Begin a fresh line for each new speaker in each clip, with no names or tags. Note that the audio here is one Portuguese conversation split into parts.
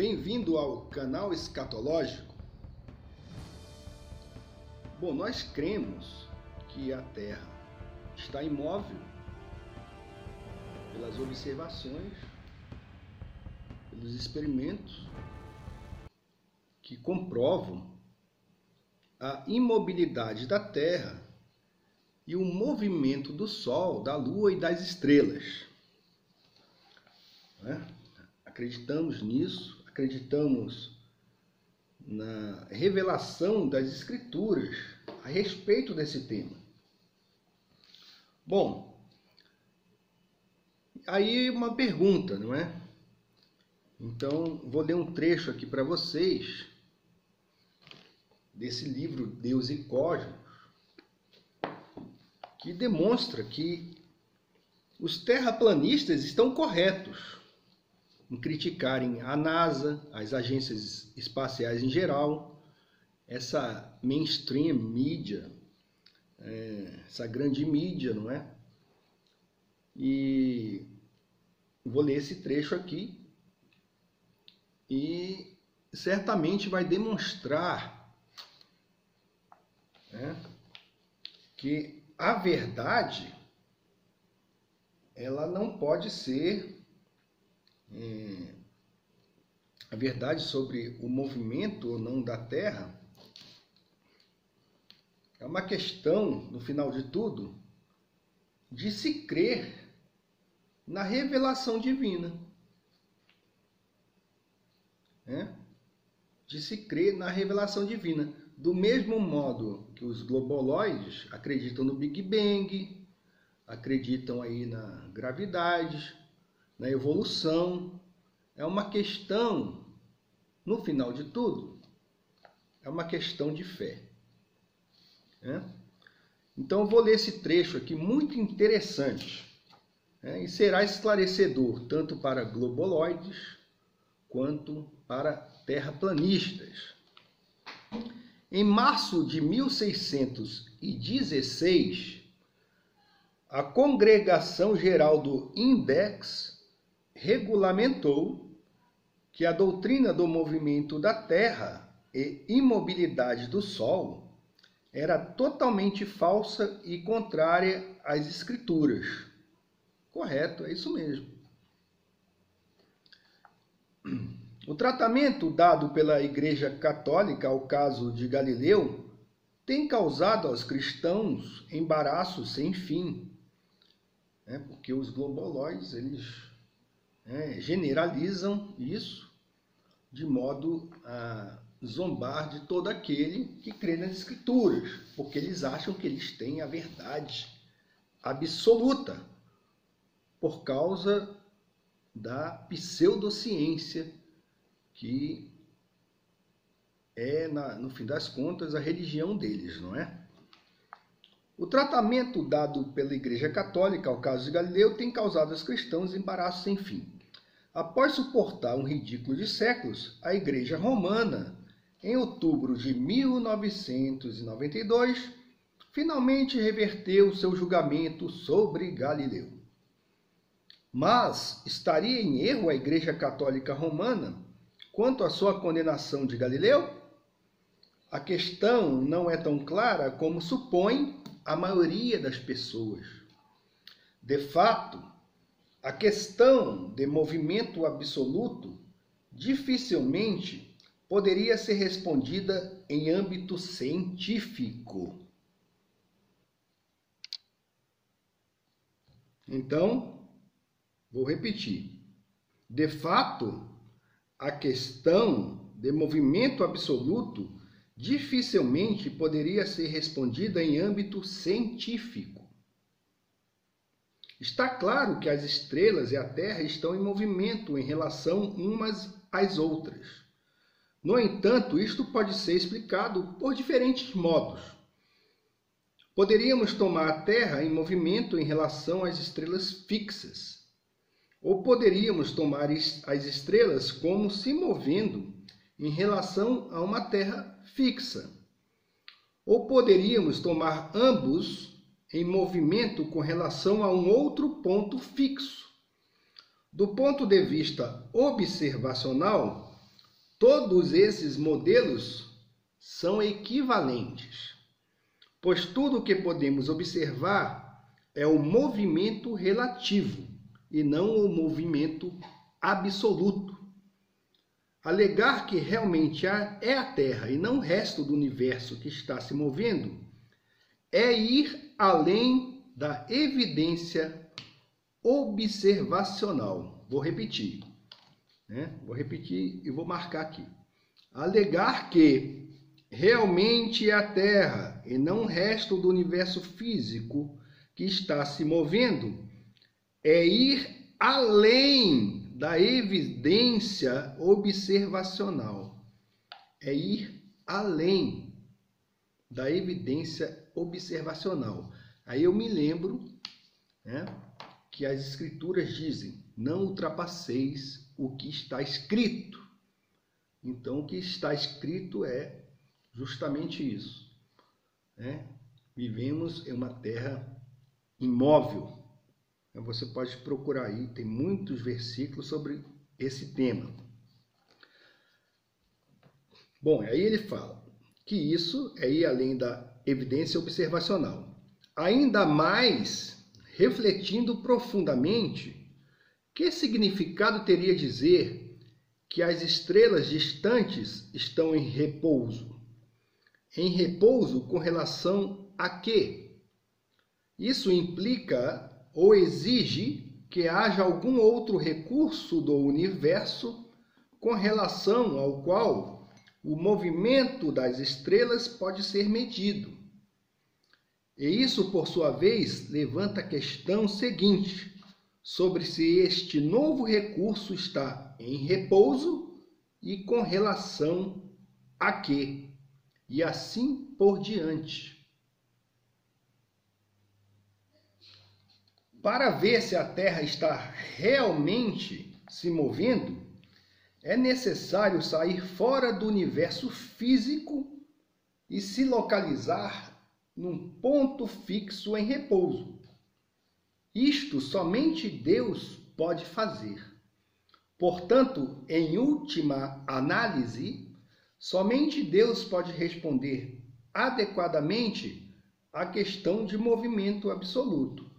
Bem-vindo ao canal escatológico. Bom, nós cremos que a Terra está imóvel pelas observações, pelos experimentos que comprovam a imobilidade da Terra e o movimento do Sol, da Lua e das estrelas. Acreditamos nisso, acreditamos na revelação das Escrituras a respeito desse tema. Bom, aí uma pergunta, não é? Então, vou ler um trecho aqui para vocês desse livro Deus e Cosmos, que demonstra que os terraplanistas estão corretos em criticarem a NASA, as agências espaciais em geral, essa mainstream mídia, essa grande mídia, não é? E vou ler esse trecho aqui e certamente vai demonstrar, que a verdade ela não pode ser a verdade sobre o movimento ou não da Terra. É uma questão, no final de tudo, de se crer na revelação divina. De se crer na revelação divina. Do mesmo modo que os globoloides acreditam no Big Bang, acreditam aí na gravidade, na evolução. É uma questão, no final de tudo, é uma questão de fé. Então eu vou ler esse trecho aqui muito interessante, e será esclarecedor tanto para globoloides quanto para terraplanistas. Em março de 1616, a Congregação Geral do Index regulamentou que a doutrina do movimento da Terra e imobilidade do Sol era totalmente falsa e contrária às Escrituras. Correto, é isso mesmo. O tratamento dado pela Igreja Católica ao caso de Galileu tem causado aos cristãos embaraços sem fim, porque os globoloides eles generalizam isso de modo a zombar de todo aquele que crê nas Escrituras, porque eles acham que eles têm a verdade absoluta por causa da pseudociência, que é, no fim das contas, a religião deles, não é? O tratamento dado pela Igreja Católica ao caso de Galileu tem causado aos cristãos embaraço sem fim. Após suportar um ridículo de séculos, a Igreja Romana, em outubro de 1992, finalmente reverteu seu julgamento sobre Galileu. Mas estaria em erro a Igreja Católica Romana quanto à sua condenação de Galileu? A questão não é tão clara como supõe a maioria das pessoas. De fato, a questão de movimento absoluto dificilmente poderia ser respondida em âmbito científico. Então, vou repetir. De fato, a questão de movimento absoluto dificilmente poderia ser respondida em âmbito científico. Está claro que as estrelas e a Terra estão em movimento em relação umas às outras. No entanto, isto pode ser explicado por diferentes modos. Poderíamos tomar a Terra em movimento em relação às estrelas fixas, ou poderíamos tomar as estrelas como se movendo em relação a uma Terra fixa. Ou poderíamos tomar ambos em movimento com relação a um outro ponto fixo. Do ponto de vista observacional, todos esses modelos são equivalentes, pois tudo o que podemos observar é o movimento relativo e não o movimento absoluto. Alegar que realmente é a Terra e não o resto do universo que está se movendo é ir além da evidência observacional. Vou repetir, né? Vou repetir e vou marcar aqui. Alegar que realmente é a Terra e não o resto do universo físico que está se movendo é ir além da evidência observacional. É ir além da evidência observacional. Aí eu me lembro, né, que as escrituras dizem: não ultrapasseis o que está escrito. Então, o que está escrito é justamente isso, né? Vivemos em uma terra imóvel. Você pode procurar aí, tem muitos versículos sobre esse tema. Bom, aí ele fala que isso é ir além da evidência observacional. Ainda mais, refletindo profundamente, que significado teria dizer que as estrelas distantes estão em repouso? Em repouso com relação a quê? Isso implica ou exige que haja algum outro recurso do universo com relação ao qual o movimento das estrelas pode ser medido. E isso, por sua vez, levanta a questão seguinte sobre se este novo recurso está em repouso e com relação a quê, e assim por diante. Para ver se a Terra está realmente se movendo, é necessário sair fora do universo físico e se localizar num ponto fixo em repouso. Isto somente Deus pode fazer. Portanto, em última análise, somente Deus pode responder adequadamente à questão de movimento absoluto.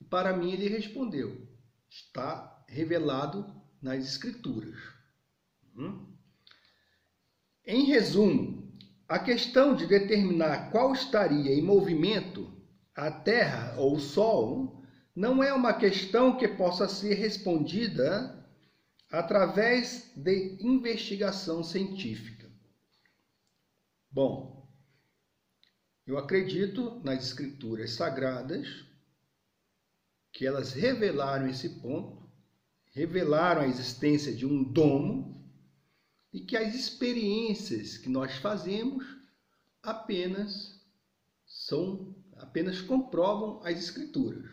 Para mim, ele respondeu: está revelado nas Escrituras. Em resumo, a questão de determinar qual estaria em movimento, a Terra ou o Sol, não é uma questão que possa ser respondida através de investigação científica. Bom, eu acredito nas Escrituras Sagradas, que elas revelaram esse ponto, revelaram a existência de um domo e que as experiências que nós fazemos apenas comprovam as escrituras.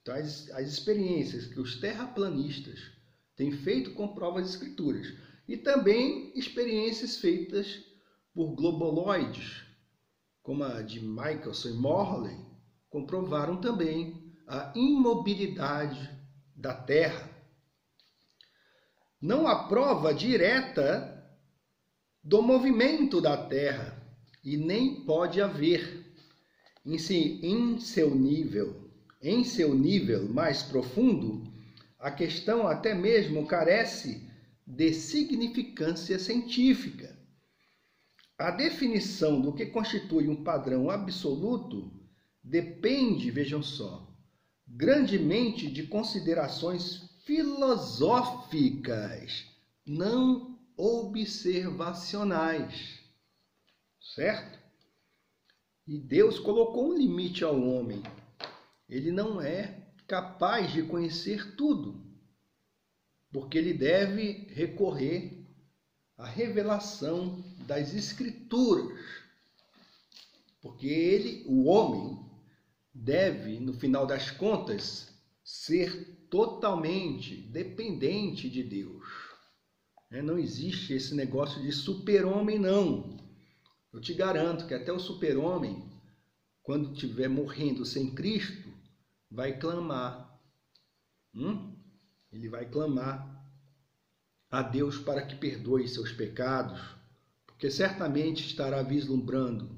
Então, as experiências que os terraplanistas têm feito comprovam as escrituras. E também experiências feitas por globoloides, como a de Michelson e Morley, comprovaram também a imobilidade da Terra. Não há prova direta do movimento da Terra e nem pode haver. Em seu nível mais profundo, a questão até mesmo carece de significância científica. A definição do que constitui um padrão absoluto depende, vejam só, grandemente de considerações filosóficas, não observacionais, certo? E Deus colocou um limite ao homem. Ele não é capaz de conhecer tudo, porque ele deve recorrer à revelação das Escrituras, porque ele, o homem, deve, no final das contas, ser totalmente dependente de Deus. Não existe esse negócio de super-homem, não. Eu te garanto que até o super-homem, quando estiver morrendo sem Cristo, vai clamar. Ele vai clamar a Deus para que perdoe seus pecados, porque certamente estará vislumbrando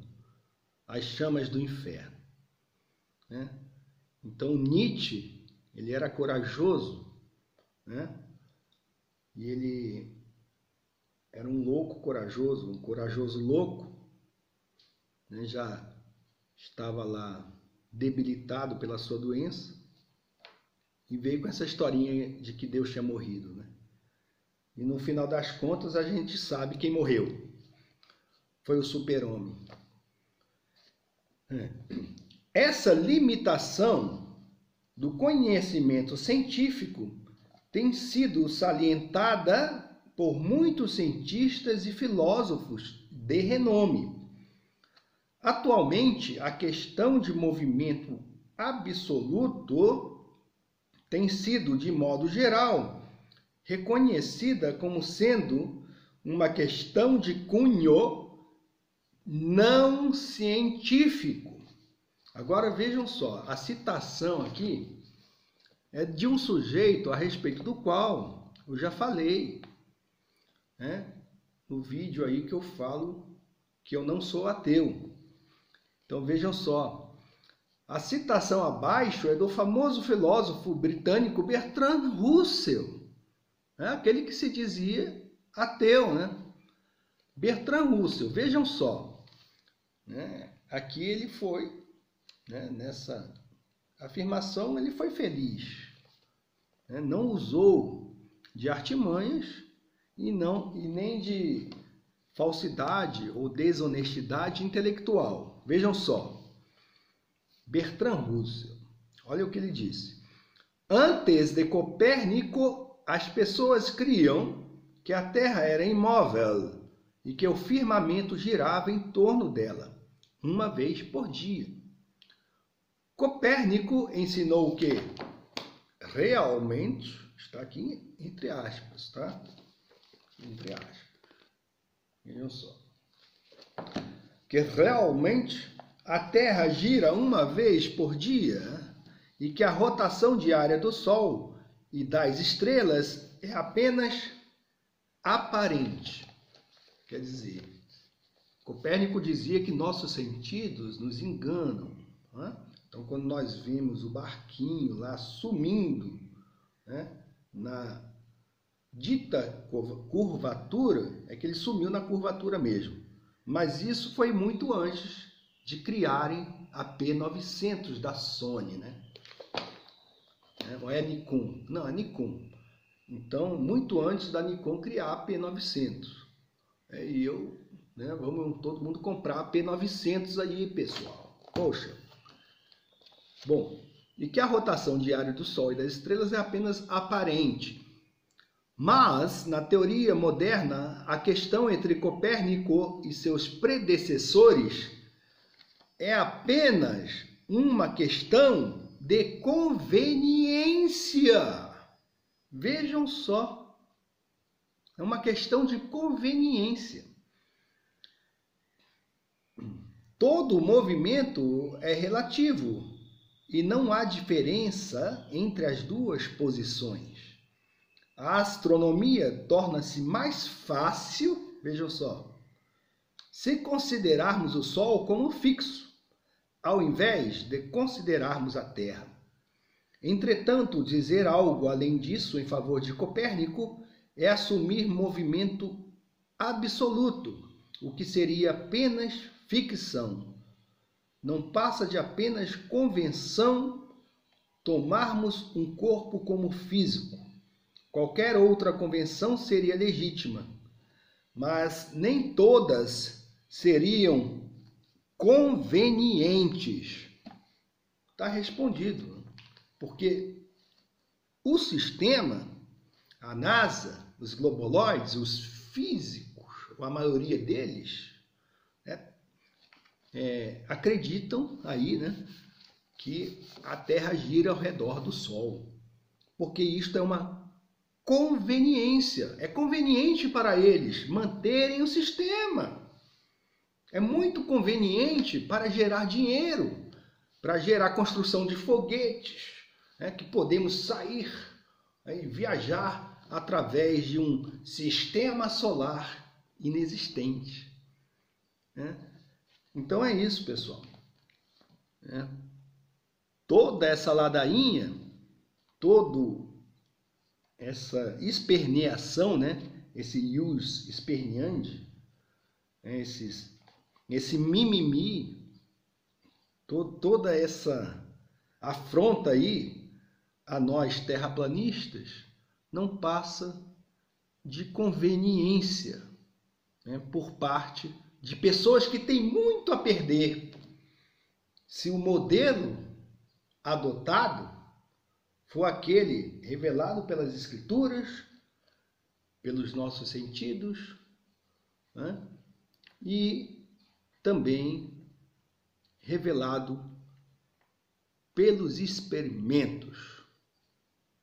as chamas do inferno, né? Então Nietzsche, ele era corajoso, né? E ele era um louco corajoso, um corajoso louco, né? Já estava lá debilitado pela sua doença e veio com essa historinha de que Deus tinha morrido, né? E no final das contas a gente sabe quem morreu. Foi o super-homem. Essa limitação do conhecimento científico tem sido salientada por muitos cientistas e filósofos de renome. Atualmente, a questão de movimento absoluto tem sido, de modo geral, reconhecida como sendo uma questão de cunho não científico. Agora vejam só, a citação aqui é de um sujeito a respeito do qual eu já falei, né? No vídeo aí que eu falo que eu não sou ateu. Então vejam só, a citação abaixo é do famoso filósofo britânico Bertrand Russell, né? Aquele que se dizia ateu, né? Bertrand Russell, vejam só, né? Aqui ele foi, né? Nessa afirmação ele foi feliz, né? Não usou de artimanhas e nem de falsidade ou desonestidade intelectual. Vejam só, Bertrand Russell, olha o que ele disse. Antes de Copérnico, as pessoas criam que a Terra era imóvel e que o firmamento girava em torno dela, uma vez por dia. Copérnico ensinou que realmente, está aqui entre aspas, tá? Entre aspas. Vejam só. Que realmente a Terra gira uma vez por dia e que a rotação diária do Sol e das estrelas é apenas aparente. Quer dizer, Copérnico dizia que nossos sentidos nos enganam, né? Então, quando nós vimos o barquinho lá sumindo, né, na dita curvatura, é que ele sumiu na curvatura mesmo. Mas isso foi muito antes de criarem a P900 da Sony, né? Não é Nikon, não, é Nikon. Então, muito antes da Nikon criar a P900. E eu, né, vamos todo mundo comprar a P900 aí, pessoal. Poxa. Bom, e que a rotação diária do Sol e das estrelas é apenas aparente. Mas, na teoria moderna, a questão entre Copérnico e seus predecessores é apenas uma questão de conveniência. Vejam só, é uma questão de conveniência. Todo movimento é relativo e não há diferença entre as duas posições. A astronomia torna-se mais fácil, vejam só, se considerarmos o Sol como fixo, ao invés de considerarmos a Terra. Entretanto, dizer algo além disso em favor de Copérnico é assumir movimento absoluto, o que seria apenas ficção. Não passa de apenas convenção tomarmos um corpo como físico. Qualquer outra convenção seria legítima, mas nem todas seriam convenientes. Está respondido, porque o sistema, a NASA, os globoloides, os físicos, a maioria deles, acreditam aí, né, que a Terra gira ao redor do Sol, porque isto é uma conveniência. É conveniente para eles manterem o sistema. É muito conveniente para gerar dinheiro, para gerar construção de foguetes, né, que podemos sair e viajar através de um sistema solar inexistente. Né? Então é isso, pessoal. Toda essa ladainha, toda essa esperneação, né? Esse ius esperneandi, esse mimimi, toda essa afronta aí a nós terraplanistas não passa de conveniência, né, por parte de pessoas que têm muito a perder. Se o modelo adotado for aquele revelado pelas Escrituras, pelos nossos sentidos, né, e também revelado pelos experimentos,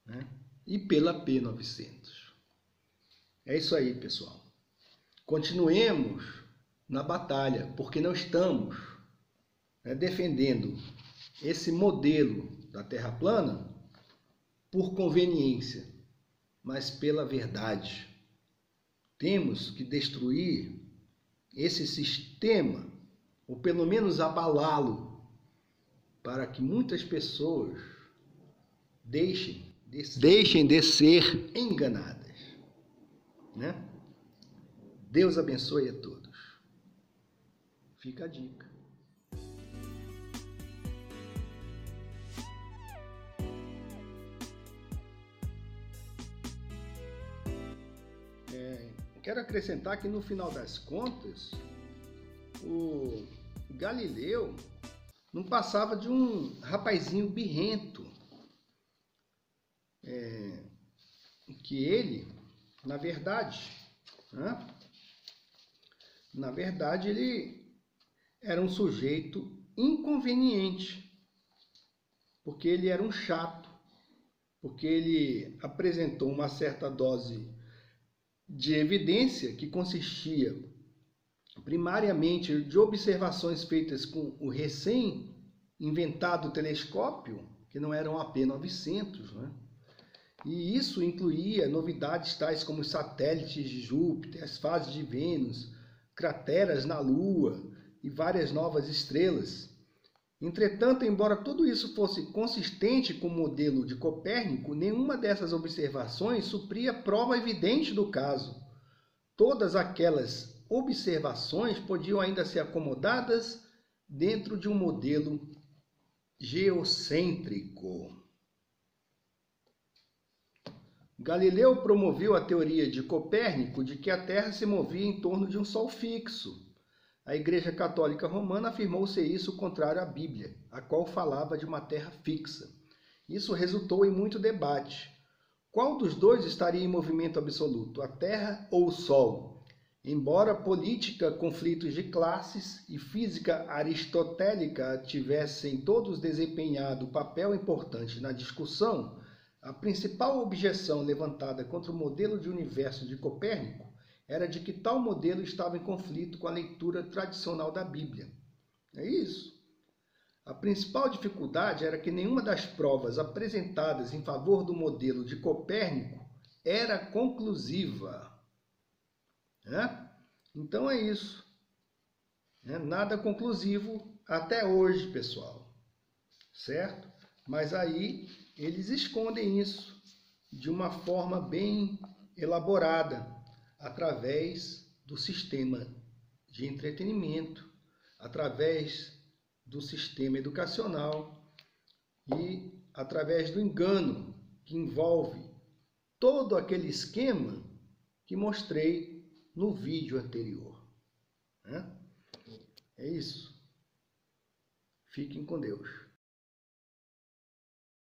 né, e pela P900. É isso aí, pessoal. Continuemos na batalha, porque não estamos, né, defendendo esse modelo da Terra plana por conveniência, mas pela verdade. Temos que destruir esse sistema, ou pelo menos abalá-lo, para que muitas pessoas deixem de ser enganadas. Né? Deus abençoe a todos. Fica a dica. Quero acrescentar que no final das contas, o Galileu não passava de um rapazinho birrento, que ele, na verdade, ele era um sujeito inconveniente, porque ele era um chato, porque ele apresentou uma certa dose de evidência que consistia primariamente de observações feitas com o recém-inventado telescópio, que não era um AP900, né? E isso incluía novidades tais como os satélites de Júpiter, as fases de Vênus, crateras na Lua e várias novas estrelas. Entretanto, embora tudo isso fosse consistente com o modelo de Copérnico, nenhuma dessas observações supria prova evidente do caso. Todas aquelas observações podiam ainda ser acomodadas dentro de um modelo geocêntrico. Galileu promoveu a teoria de Copérnico de que a Terra se movia em torno de um Sol fixo. A Igreja Católica Romana afirmou ser isso contrário à Bíblia, a qual falava de uma terra fixa. Isso resultou em muito debate. Qual dos dois estaria em movimento absoluto, a Terra ou o Sol? Embora política, conflitos de classes e física aristotélica tivessem todos desempenhado papel importante na discussão, a principal objeção levantada contra o modelo de universo de Copérnico era de que tal modelo estava em conflito com a leitura tradicional da Bíblia. É isso. A principal dificuldade era que nenhuma das provas apresentadas em favor do modelo de Copérnico era conclusiva. Então é isso. Nada conclusivo até hoje, pessoal. Certo? Mas aí eles escondem isso de uma forma bem elaborada, através do sistema de entretenimento, através do sistema educacional e através do engano que envolve todo aquele esquema que mostrei no vídeo anterior. É isso. Fiquem com Deus.